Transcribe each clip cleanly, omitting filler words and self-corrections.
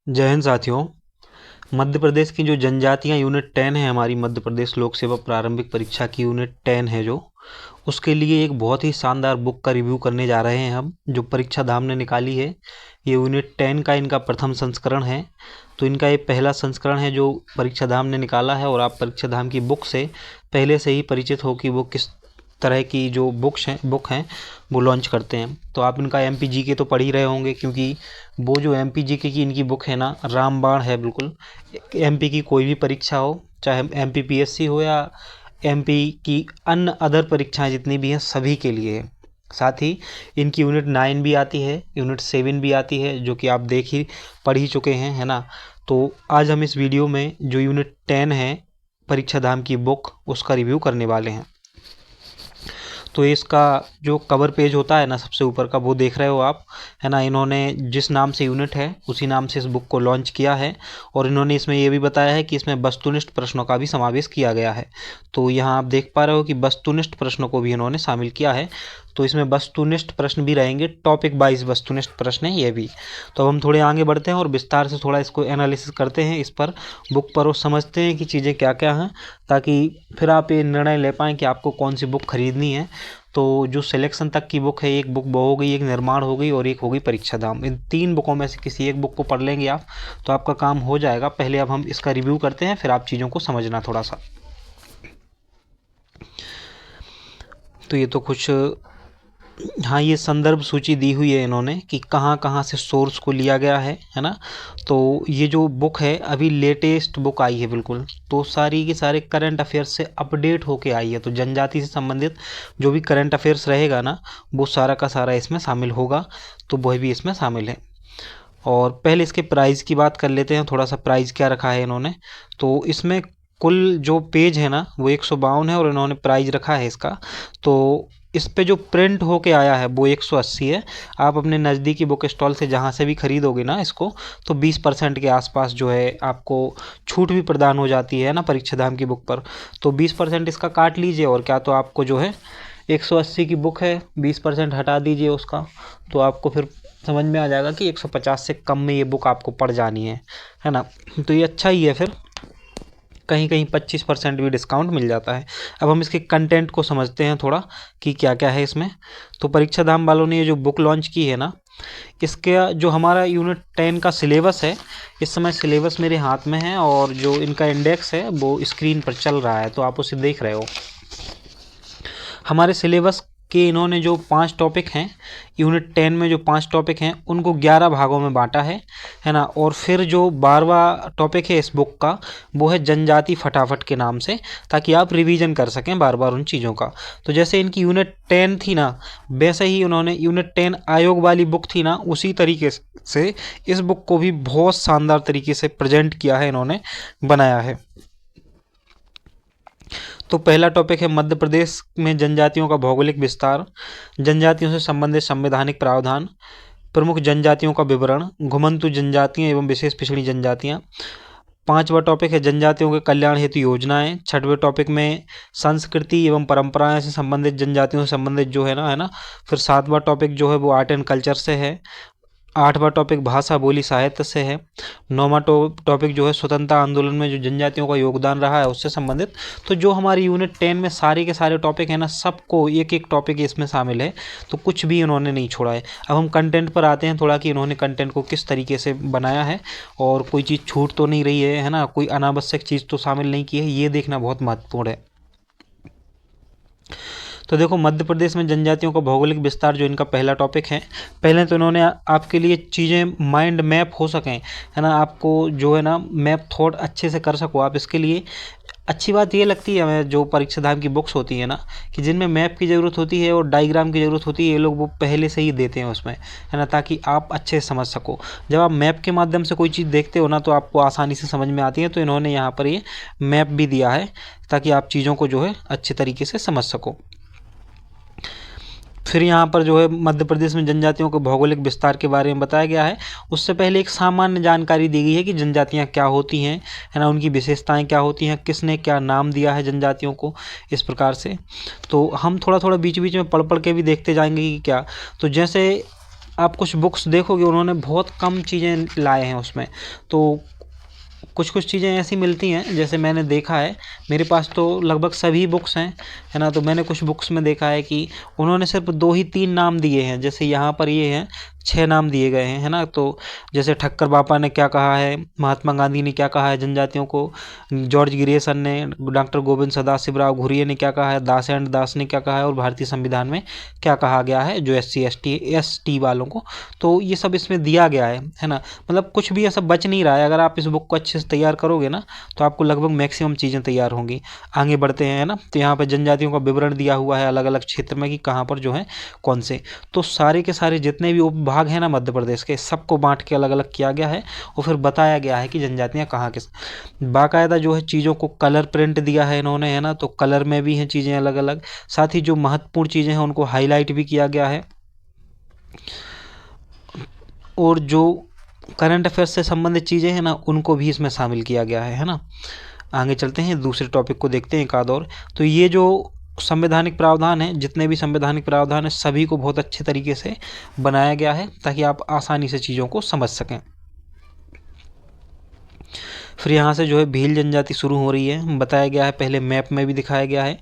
जय हिंद साथियों। मध्य प्रदेश की जो जनजातियां यूनिट 10 है, हमारी मध्य प्रदेश लोक सेवा प्रारंभिक परीक्षा की यूनिट 10 है जो, उसके लिए एक बहुत ही शानदार बुक का रिव्यू करने जा रहे हैं हम, जो परीक्षा धाम ने निकाली है। ये यूनिट 10 का इनका प्रथम संस्करण है। तो इनका ये पहला संस्करण है जो परीक्षा धाम ने निकाला है, और आप परीक्षा धाम की बुक से पहले से ही परिचित हो कि वो किस तरह की जो बुक हैं वो लॉन्च करते हैं। तो आप इनका एमपी जीके तो पढ़ ही रहे होंगे, क्योंकि वो जो एमपी जीके की इनकी बुक है ना, रामबाण है बिल्कुल। एमपी की कोई भी परीक्षा हो, चाहे एमपी पीएससी हो या एमपी की अन्य अदर परीक्षाएं जितनी भी हैं, सभी के लिए है। साथ ही इनकी यूनिट 9 भी आती है, यूनिट 7 भी आती है, जो कि आप पढ़ ही चुके हैं, है ना। तो आज हम इस वीडियो में जो यूनिट 10 है परीक्षा धाम की बुक, उसका रिव्यू करने वाले हैं। तो इसका जो कवर पेज होता है ना, सबसे ऊपर का, वो देख रहे हो आप, है ना। इन्होंने जिस नाम से यूनिट है उसी नाम से इस बुक को लॉन्च किया है, और इन्होंने इसमें ये भी बताया है कि इसमें वस्तुनिष्ठ प्रश्नों का भी समावेश किया गया है। तो यहाँ आप देख पा रहे हो कि वस्तुनिष्ठ प्रश्नों को भी इन्होंने शामिल किया है। तो इसमें वस्तुनिष्ठ प्रश्न भी रहेंगे, टॉपिक वाइज वस्तुनिष्ठ प्रश्न है ये भी। तो अब हम थोड़े आगे बढ़ते हैं और विस्तार से थोड़ा इसको एनालिसिस करते हैं इस पर, बुक पर, और समझते हैं कि चीज़ें क्या क्या हैं, ताकि फिर आप ये निर्णय ले पाएँ कि आपको कौन सी बुक खरीदनी है। तो जो सिलेक्शन तक की बुक है, एक बुक वो हो गई, एक निर्माण हो गई, और एक हो गई परीक्षा धाम। इन 3 बुकों में से किसी एक बुक को पढ़ लेंगे आप, तो आपका काम हो जाएगा। पहले अब हम इसका रिव्यू करते हैं, फिर आप चीज़ों को समझना थोड़ा सा। तो ये तो कुछ, हाँ, ये संदर्भ सूची दी हुई है इन्होंने कि कहाँ कहाँ से सोर्स को लिया गया है ना। तो ये जो बुक है अभी लेटेस्ट बुक आई है बिल्कुल, तो सारी के सारे करंट अफेयर्स से अपडेट होके आई है। तो जनजाति से संबंधित जो भी करंट अफेयर्स रहेगा ना, वो सारा का सारा इसमें शामिल होगा, तो वह भी इसमें शामिल है। और पहले इसके प्राइस की बात कर लेते हैं, थोड़ा सा प्राइस क्या रखा है इन्होंने। तो इसमें कुल जो पेज है ना वो 152 है, और इन्होंने प्राइस रखा है इसका। तो इस पे जो प्रिंट होके आया है वो 180 है। आप अपने नज़दीकी बुक स्टॉल से जहाँ से भी खरीदोगे ना इसको, तो 20% के आसपास जो है आपको छूट भी प्रदान हो जाती है ना परीक्षा धाम की बुक पर। तो 20% इसका काट लीजिए, और क्या तो आपको जो है 180 की बुक है, 20% हटा दीजिए उसका, तो आपको फिर समझ में आ जाएगा कि 150 से कम में ये बुक आपको पड़ जानी है ना। तो ये अच्छा ही है, फिर कहीं कहीं 25% भी डिस्काउंट मिल जाता है। अब हम इसके कंटेंट को समझते हैं थोड़ा कि क्या क्या है इसमें। तो परीक्षा धाम वालों ने ये जो बुक लॉन्च की है ना, इसके जो हमारा यूनिट 10 का सिलेबस है, इस समय सिलेबस मेरे हाथ में है, और जो इनका इंडेक्स है वो स्क्रीन पर चल रहा है, तो आप उसे देख रहे हो। हमारे सिलेबस के इन्होंने जो 5 टॉपिक हैं, यूनिट 10 में जो 5 टॉपिक हैं उनको 11 भागों में बांटा है ना। और फिर जो 12वां टॉपिक है इस बुक का, वो है जनजाति फटाफट के नाम से, ताकि आप रिवीजन कर सकें बार बार उन चीज़ों का। तो जैसे इनकी यूनिट 10 थी ना, वैसे ही उन्होंने यूनिट 10 आयोग वाली बुक थी ना, उसी तरीके से इस बुक को भी बहुत शानदार तरीके से प्रेजेंट किया है इन्होंने, बनाया है। तो पहला टॉपिक है मध्य प्रदेश में जनजातियों का भौगोलिक विस्तार, जनजातियों से संबंधित संवैधानिक प्रावधान, प्रमुख जनजातियों का विवरण, घुमंतु जनजातियां एवं विशेष पिछड़ी जनजातियां। 5वां टॉपिक है जनजातियों के कल्याण हेतु योजनाएं। 6वें टॉपिक में संस्कृति एवं परंपराएं से संबंधित, जनजातियों से संबंधित जो है ना। फिर 7वां टॉपिक जो है वो आर्ट एंड कल्चर से है। 8वां टॉपिक भाषा बोली साहित्य से है। 9वां टॉपिक जो है स्वतंत्रता आंदोलन में जो जनजातियों का योगदान रहा है उससे संबंधित। तो जो हमारी यूनिट 10 में सारे के सारे टॉपिक हैं ना, सबको एक एक टॉपिक इसमें शामिल है, तो कुछ भी इन्होंने नहीं छोड़ा है। अब हम कंटेंट पर आते हैं थोड़ा, कि इन्होंने कंटेंट को किस तरीके से बनाया है, और कोई चीज़ छूट तो नहीं रही है ना, कोई अनावश्यक चीज़ तो शामिल नहीं की है, ये देखना बहुत महत्वपूर्ण है। तो देखो, मध्य प्रदेश में जनजातियों का भौगोलिक विस्तार जो इनका पहला टॉपिक है, पहले तो इन्होंने आपके लिए चीज़ें माइंड मैप हो सकें, है ना, आपको जो है ना मैप थॉट अच्छे से कर सको आप, इसके लिए अच्छी बात ये लगती है हमें जो परीक्षा धाम की बुक्स होती है ना, कि जिनमें मैप की ज़रूरत होती है और डायग्राम की ज़रूरत होती है, ये लोग वो पहले से ही देते हैं उसमें, है ना, ताकि आप अच्छे से समझ सको। जब आप मैप के माध्यम से कोई चीज़ देखते हो ना, तो आपको आसानी से समझ में आती है। तो इन्होंने यहाँ पर ये मैप भी दिया है, ताकि आप चीज़ों को जो है अच्छे तरीके से समझ सको। फिर यहाँ पर जो है मध्य प्रदेश में जनजातियों के भौगोलिक विस्तार के बारे में बताया गया है। उससे पहले एक सामान्य जानकारी दी गई है कि जनजातियाँ क्या होती हैं, है ना, उनकी विशेषताएं क्या होती हैं, किसने क्या नाम दिया है जनजातियों को, इस प्रकार से। तो हम थोड़ा थोड़ा बीच बीच में पढ़ पढ़ के भी देखते जाएंगे कि क्या। तो जैसे आप कुछ बुक्स देखोगे उन्होंने बहुत कम चीज़ें लाए हैं उसमें। तो कुछ कुछ चीज़ें ऐसी मिलती हैं, जैसे मैंने देखा है, मेरे पास तो लगभग सभी बुक्स हैं, है ना। तो मैंने कुछ बुक्स में देखा है कि उन्होंने सिर्फ 2 ही 3 नाम दिए हैं, जैसे यहाँ पर ये हैं 6 नाम दिए गए हैं, है ना। तो जैसे ठक्कर बापा ने क्या कहा है, महात्मा गांधी ने क्या कहा है जनजातियों को, जॉर्ज ग्रियर्सन ने, डॉक्टर गोविंद सदाशिवराव घुरिये ने क्या कहा है, दास एंड दास ने क्या कहा है, और भारतीय संविधान में क्या कहा गया है जो SC ST वालों को। तो ये सब इसमें दिया गया है ना। मतलब कुछ भी ऐसा बच नहीं रहा है। अगर आप इस बुक को अच्छे से तैयार करोगे ना तो आपको लगभग मैक्सिमम चीज़ें तैयार होंगी। आगे बढ़ते हैं, है ना। तो यहाँ पर जनजातियों का विवरण दिया हुआ है अलग अलग क्षेत्र में कि कहाँ पर जो है कौन से। तो सारे के सारे जितने भी उपभाग हैं ना मध्य प्रदेश के, सबको बांट के अलग अलग किया गया है और फिर बताया गया है कि जनजातियाँ कहाँ के। बाकायदा जो है चीज़ों को कलर प्रिंट दिया है इन्होंने, है ना। तो कलर में भी हैं चीज़ें अलग अलग, साथ ही जो महत्वपूर्ण चीज़ें हैं उनको हाईलाइट भी किया गया है, और जो करंट अफेयर्स से संबंधित चीज़ें हैं ना उनको भी इसमें शामिल किया गया है ना। आगे चलते हैं, दूसरे टॉपिक को देखते हैं एक आध और। तो ये जो संवैधानिक प्रावधान है, जितने भी संवैधानिक प्रावधान है सभी को बहुत अच्छे तरीके से बनाया गया है ताकि आप आसानी से चीज़ों को समझ सकें। फिर यहाँ से जो है भील जनजाति शुरू हो रही है, बताया गया है, पहले मैप में भी दिखाया गया है।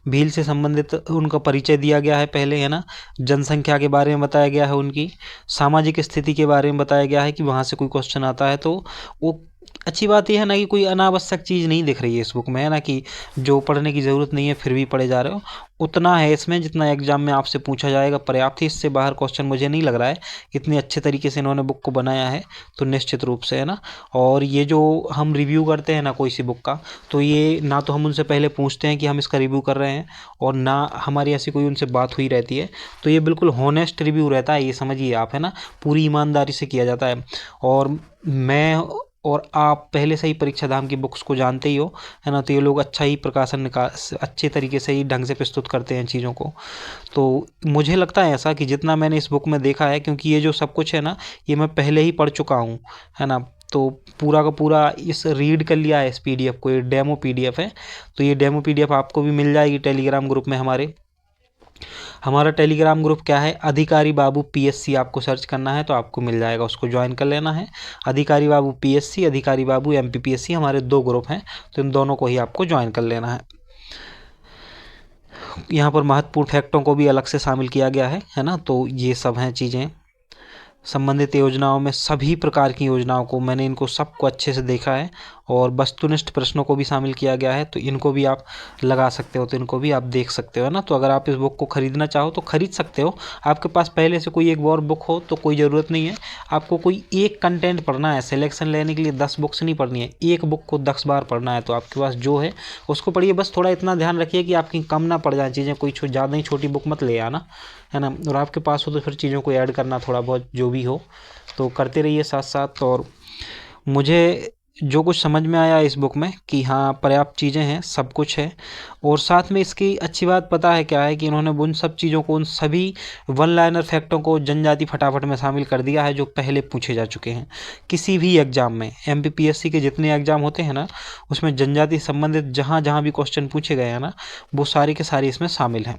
भील से संबंधित उनका परिचय दिया गया है पहले, है ना। जनसंख्या के बारे में बताया गया है, उनकी सामाजिक स्थिति के बारे में बताया गया है कि वहाँ से कोई क्वेश्चन आता है तो वो अच्छी बात यह है ना कि कोई अनावश्यक चीज़ नहीं दिख रही है इस बुक में, है ना, कि जो पढ़ने की ज़रूरत नहीं है फिर भी पढ़े जा रहे हो। उतना है इसमें जितना एग्जाम में आपसे पूछा जाएगा पर्याप्त ही, इससे बाहर क्वेश्चन मुझे नहीं लग रहा है। इतने अच्छे तरीके से इन्होंने बुक को बनाया है तो निश्चित रूप से, है ना। और ये जो हम रिव्यू करते हैं ना कोई सी बुक का, तो ये ना तो हम उनसे पहले पूछते हैं कि हम इसका रिव्यू कर रहे हैं और ना हमारी ऐसी कोई उनसे बात हुई रहती है। तो ये बिल्कुल हॉनेस्ट रिव्यू रहता है, ये समझिए आप, है ना। पूरी ईमानदारी से किया जाता है। और मैं और आप पहले से ही परीक्षा धाम की बुक्स को जानते ही हो, है ना। तो ये लोग अच्छा ही प्रकाशन निकाल, अच्छे तरीके से ही ढंग से प्रस्तुत करते हैं चीज़ों को। तो मुझे लगता है ऐसा कि जितना मैंने इस बुक में देखा है, क्योंकि ये जो सब कुछ है ना ये मैं पहले ही पढ़ चुका हूँ, है ना। तो पूरा का पूरा इस रीड कर लिया है इस PDF को, ये डेमो PDF है। तो ये डेमो PDF आपको भी मिल जाएगी टेलीग्राम ग्रुप में हमारे। हमारा टेलीग्राम ग्रुप क्या है, अधिकारी बाबू PSC, आपको सर्च करना है तो आपको मिल जाएगा, उसको ज्वाइन कर लेना है। अधिकारी बाबू PSC, अधिकारी बाबू MPPSC, हमारे 2 ग्रुप हैं, तो इन दोनों को ही आपको ज्वाइन कर लेना है। यहाँ पर महत्वपूर्ण फैक्टों को भी अलग से शामिल किया गया है ना। तो ये सब हैं चीज़ें। संबंधित योजनाओं में सभी प्रकार की योजनाओं को मैंने इनको सबको अच्छे से देखा है, और वस्तुनिष्ठ प्रश्नों को भी शामिल किया गया है, तो इनको भी आप लगा सकते हो, तो इनको भी आप देख सकते हो, है ना। तो अगर आप इस बुक को ख़रीदना चाहो तो ख़रीद सकते हो। आपके पास पहले से कोई एक और बुक हो तो कोई ज़रूरत नहीं है। आपको कोई एक कंटेंट पढ़ना है, सिलेक्शन लेने के लिए 10 बुक्स नहीं पढ़नी है, एक बुक को 10 बार पढ़ना है, तो आपके पास जो है उसको पढ़िए। बस थोड़ा इतना ध्यान रखिए कि आपकी कम ना पड़ जाए चीज़ें, कोई ज़्यादा ही छोटी बुक मत ले आना, है ना। और आपके पास हो तो फिर चीज़ों को ऐड करना थोड़ा बहुत जो भी हो तो करते रहिए साथ साथ। और मुझे जो कुछ समझ में आया इस बुक में कि हाँ पर्याप्त चीज़ें हैं, सब कुछ है। और साथ में इसकी अच्छी बात पता है क्या है कि इन्होंने उन सब चीज़ों को, उन सभी वन लाइनर फैक्टों को जनजाति फटाफट में शामिल कर दिया है जो पहले पूछे जा चुके हैं किसी भी एग्ज़ाम में। MPPSC के जितने एग्ज़ाम होते हैं ना उसमें जनजाति संबंधित जहाँ जहाँ भी क्वेश्चन पूछे गए हैं ना वो सारे के सारे इसमें शामिल हैं।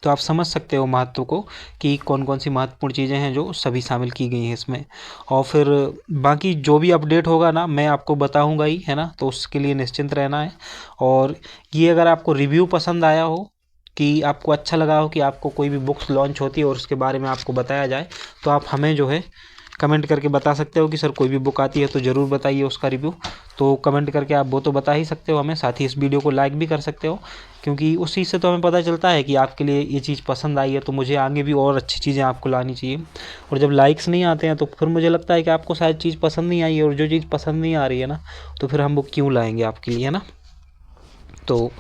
तो आप समझ सकते हो महत्व को कि कौन कौन सी महत्वपूर्ण चीज़ें हैं जो सभी शामिल की गई हैं इसमें। और फिर बाकी जो भी अपडेट होगा ना मैं आपको बताऊंगा ही, है ना। तो उसके लिए निश्चिंत रहना है। और ये अगर आपको रिव्यू पसंद आया हो, कि आपको अच्छा लगा हो कि आपको कोई भी बुक्स लॉन्च होती है और उसके बारे में आपको बताया जाए, तो आप हमें जो है कमेंट करके बता सकते हो कि सर कोई भी बुक आती है तो ज़रूर बताइए उसका रिव्यू। तो कमेंट करके आप वो तो बता ही सकते हो हमें, साथ ही इस वीडियो को लाइक भी कर सकते हो, क्योंकि उस चीज़ से तो हमें पता चलता है कि आपके लिए ये चीज़ पसंद आई है, तो मुझे आगे भी और अच्छी चीज़ें आपको लानी चाहिए। और जब लाइक्स नहीं आते हैं तो फिर मुझे लगता है कि आपको शायद चीज़ पसंद नहीं आई है, और जो चीज़ पसंद नहीं आ रही है ना तो फिर हम वो क्यों लाएंगे आपके लिए, है ना। तो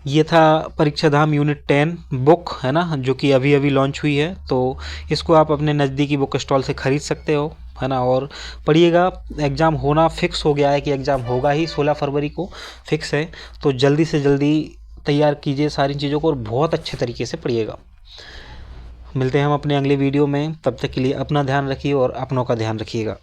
ये था परीक्षा धाम यूनिट 10 बुक, है ना, जो कि अभी अभी लॉन्च हुई है। तो इसको आप अपने नज़दीकी बुक स्टॉल से ख़रीद सकते हो, है ना। और पढ़िएगा, एग्ज़ाम होना फिक्स हो गया है कि एग्ज़ाम होगा ही 16 फरवरी को, फिक्स है। तो जल्दी से जल्दी तैयार कीजिए सारी चीज़ों को और बहुत अच्छे तरीके से पढ़िएगा। मिलते हैं हम अपने अगले वीडियो में, तब तक के लिए अपना ध्यान रखिए और अपनों का ध्यान रखिएगा।